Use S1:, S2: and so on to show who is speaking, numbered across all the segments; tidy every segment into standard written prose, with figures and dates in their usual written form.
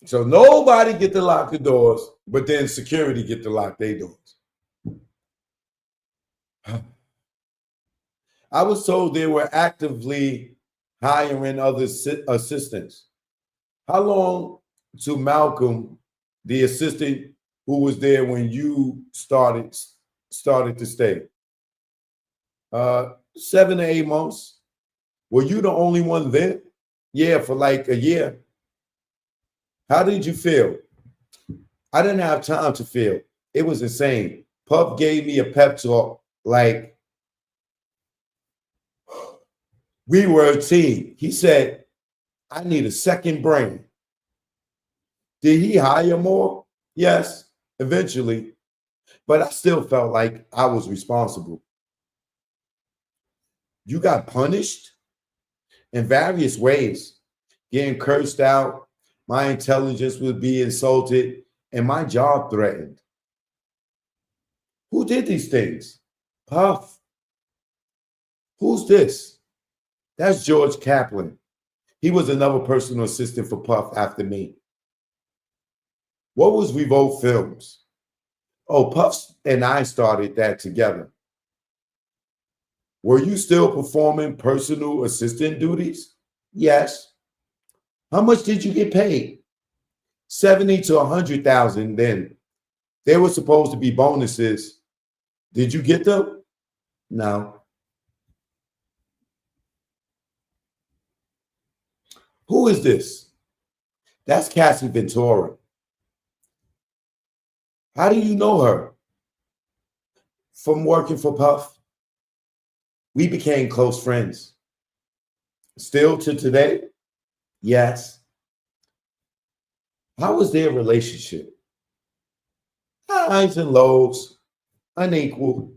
S1: So nobody get to lock the doors, but then security get to lock their doors. I was told they were actively hiring other assistants. How long to Malcolm, the assistant who was there when you started to stay? 7 to 8 months. Were you the only one there? Yeah, for like a year. How did you feel? I didn't have time to feel. It was insane. Puff gave me a pep talk like we were a team. He said, I need a second brain. Did he hire more? Yes, eventually. But I still felt like I was responsible. You got punished in various ways, getting cursed out, my intelligence would be insulted, and my job threatened. Who did these things? Puff. Who's this? That's George Kaplan. He was another personal assistant for Puff after me. What was Revolt Films? Oh, Puff and I started that together. Were you still performing personal assistant duties? Yes. How much did you get paid? 70 to 100,000 then. There were supposed to be bonuses. Did you get them? No. Who is this? That's Cassie Ventura. How do you know her? From working for Puff. We became close friends. Still to today? Yes. How was their relationship? Highs and lows, unequal.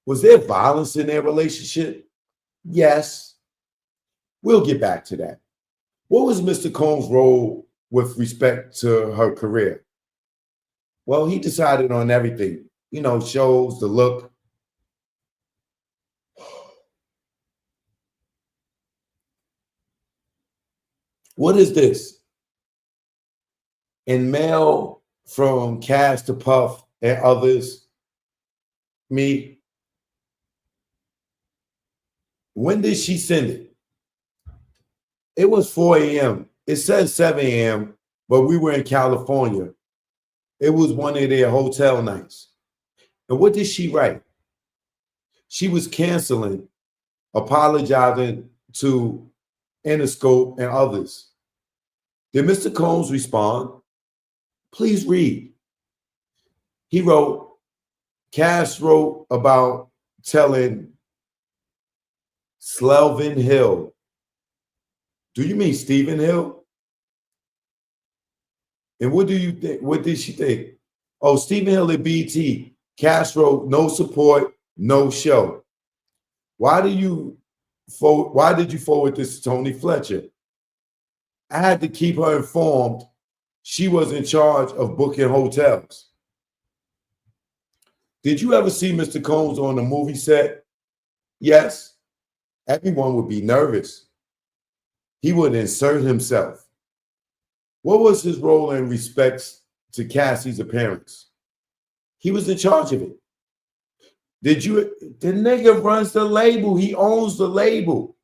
S1: Was there violence in their relationship? Yes. We'll get back to that. What was Mr. Combs' role with respect to her career? Well, he decided on everything, shows, the look. What is this? In mail from Cass to Puff and others, me. When did she send it? It was 4 a.m. It says 7 a.m., but we were in California. It was one of their hotel nights. And what did she write? She was canceling, apologizing to Interscope and others. Did Mr. Combs respond? Please read. He wrote, Cass wrote about telling Slevin Hill. Do you mean Stephen Hill? And what do you think? What did she think? Oh, Stephen Hill at BT. Cass wrote, no support, no show. Why did you forward this to Tony Fletcher? I had to keep her informed. She was in charge of booking hotels. Did you ever see Mr. Combs on a movie set? Yes. Everyone would be nervous. He would insert himself. What was his role in respects to Cassie's appearance? He was in charge of it. The nigga runs the label. He owns the label.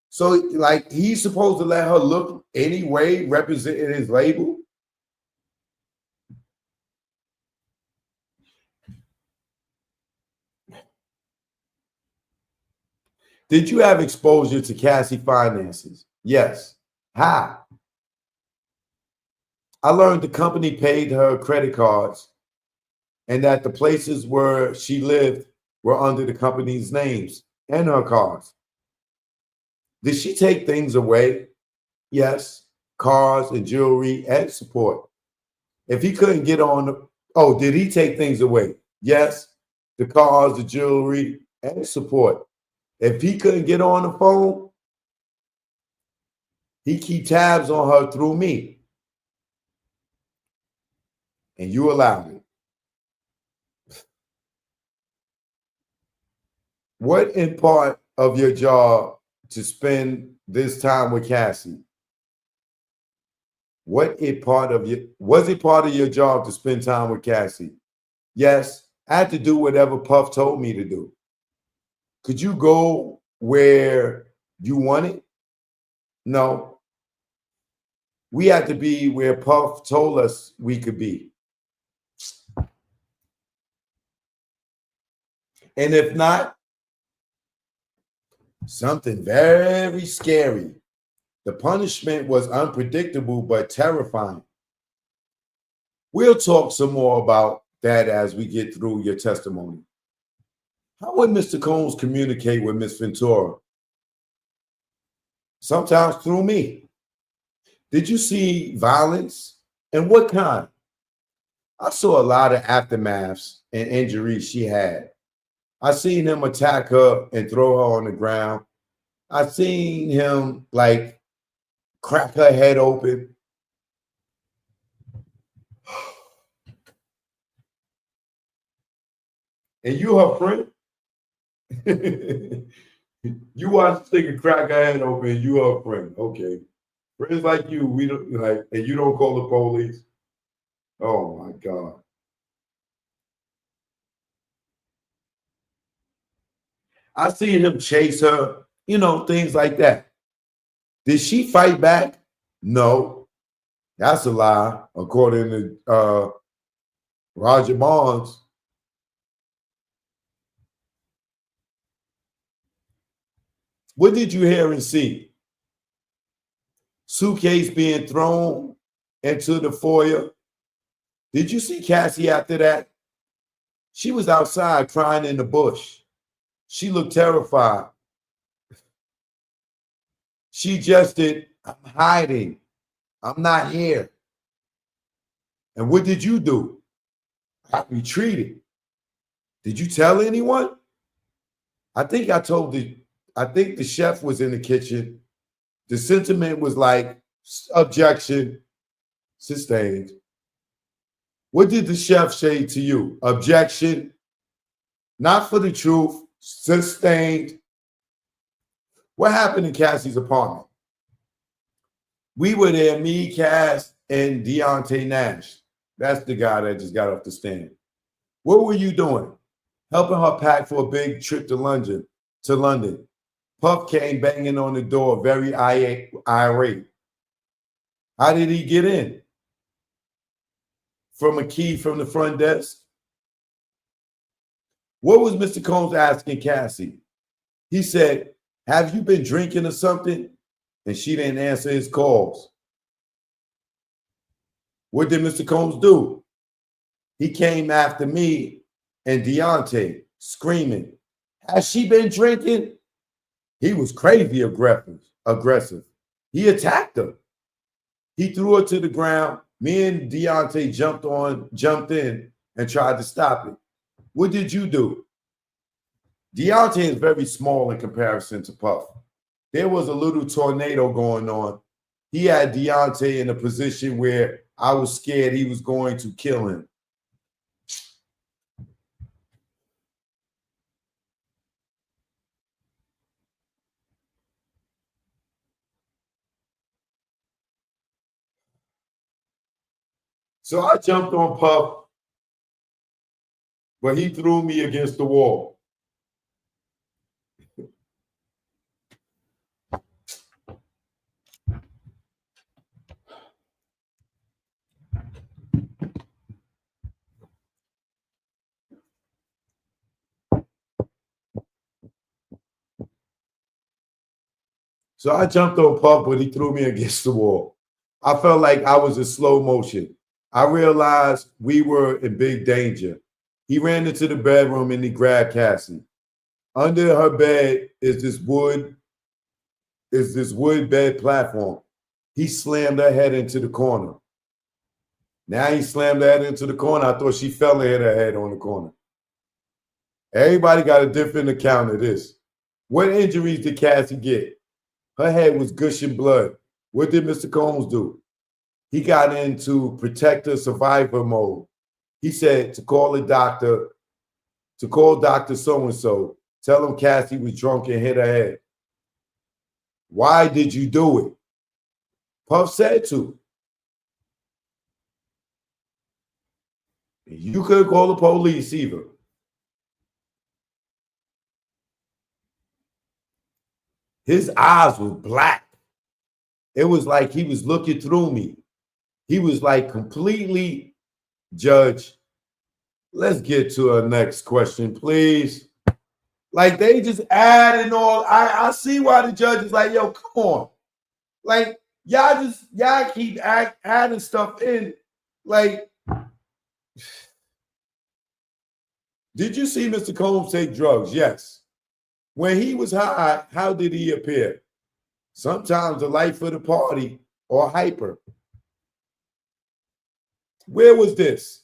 S1: So, like, he's supposed to let her look anyway, representing his label? Did you have exposure to Cassie finances? Yes. How? I learned the company paid her credit cards and that the places where she lived were under the company's names and her cards. Did she take things away? Yes. Cars and jewelry and support. If he couldn't get on, did he take things away? Yes. The cars, the jewelry, and support. If he couldn't get on the phone, he keep tabs on her through me. And you allowed it. What in part of your job to spend this time with Cassie? Was it part of your job to spend time with Cassie? Yes, I had to do whatever Puff told me to do. Could you go where you wanted? No. We had to be where Puff told us we could be. And if not, something very scary. The punishment was unpredictable but terrifying. We'll talk some more about that as we get through your testimony. How would Mr. Combs communicate with Miss Ventura? Sometimes through me. Did you see violence? And what kind? I saw a lot of aftermaths and injuries she had. I seen him attack her and throw her on the ground. I seen him like crack her head open. And you her friend? You watch this nigga crack her head open, you her friend. Okay. Friends like you, we don't like, and you don't call the police. Oh my God. I seen him chase her, things like that. Did she fight back? No. That's a lie, according to Roger Barnes. What did you hear and see? Suitcase being thrown into the foyer. Did you see Cassie after that? She was outside crying in the bush. She looked terrified. She gestured, I'm hiding. I'm not here. And what did you do? I retreated. Did you tell anyone? I think the chef was in the kitchen. The sentiment was like, objection, sustained. What did the chef say to you? Objection, not for the truth, sustained. What happened in Cassie's apartment? We were there, me, Cass, and Deontay Nash. That's the guy that just got off the stand. What were you doing? Helping her pack for a big trip to London. Puff came banging on the door, very irate. How did he get in? From a key from the front desk? What was Mr. Combs asking Cassie? He said, have you been drinking or something? And she didn't answer his calls. What did Mr. Combs do? He came after me and Deontay, screaming, has she been drinking? He was crazy aggressive. He attacked her. He threw her to the ground. Me and Deontay jumped in and tried to stop it. What did you do? Deontay is very small in comparison to Puff. There was a little tornado going on. He had Deontay in a position where I was scared he was going to kill him. So I jumped on Puff, but he threw me against the wall. So I jumped on Puff, but he threw me against the wall. I felt like I was in slow motion. I realized we were in big danger. He ran into the bedroom and he grabbed Cassie. Under her bed is this wood bed platform. He slammed her head into the corner. Now he slammed her head into the corner. I thought she fell and hit her head on the corner. Everybody got a different account of this. What injuries did Cassie get? Her head was gushing blood. What did Mr. Combs do? He got into protector survivor mode. He said to call Dr. So-and-so, tell him Cassie was drunk and hit her head. Why did you do it? Puff said to. You could call the police either. His eyes were black. It was like he was looking through me. He was like completely, Judge. Let's get to our next question, please. Like they just add and all. I see why the judge is like, yo, come on. Like y'all keep adding stuff in. Like, did you see Mr. Combs take drugs? Yes. When he was high, how did he appear? Sometimes the life of the party or hyper. Where was this?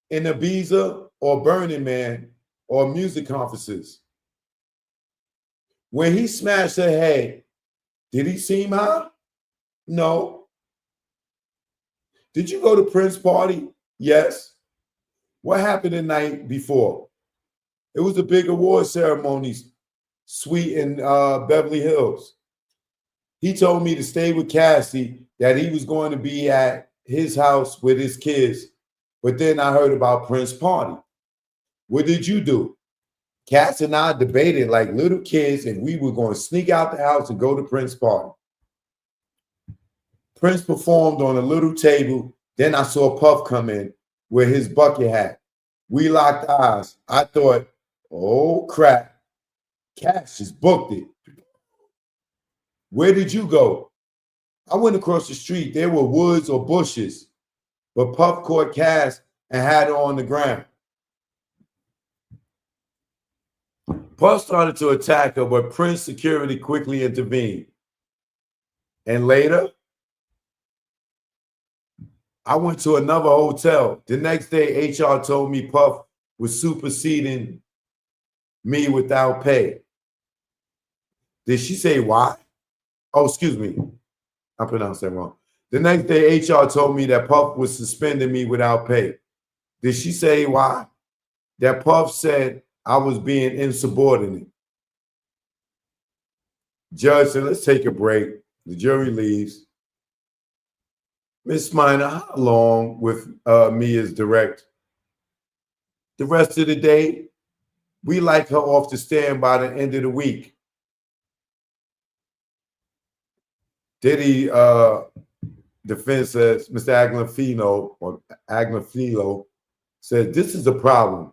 S1: In Ibiza or Burning Man or music conferences? When he smashed her head, did he seem high? No. Did you go to Prince's party? Yes. What happened the night before? It was a big award ceremony suite in Beverly Hills. He told me to stay with Cassie, that he was going to be at his house with his kids. But then I heard about Prince's party. What did you do? Cass and I debated like little kids, and we were going to sneak out the house and go to Prince's party. Prince performed on a little table. Then I saw Puff come in with his bucket hat. We locked eyes. I thought, oh crap, Cass just booked it. Where did you go? I went across the street. There were woods or bushes, but Puff caught Cass and had her on the ground. Puff started to attack her, but Prince security quickly intervened. And later, I went to another hotel. The next day, HR told me Puff was superseding me without pay. Did she say why? Oh, excuse me. I pronounced that wrong. The next day, HR told me that Puff was suspending me without pay. Did she say why? That Puff said I was being insubordinate. Judge said, let's take a break. The jury leaves. Miss Minor, how long with me is direct? The rest of the day, we like her off the stand by the end of the week. Diddy defense says, Mr. Agnafilo said, this is a problem.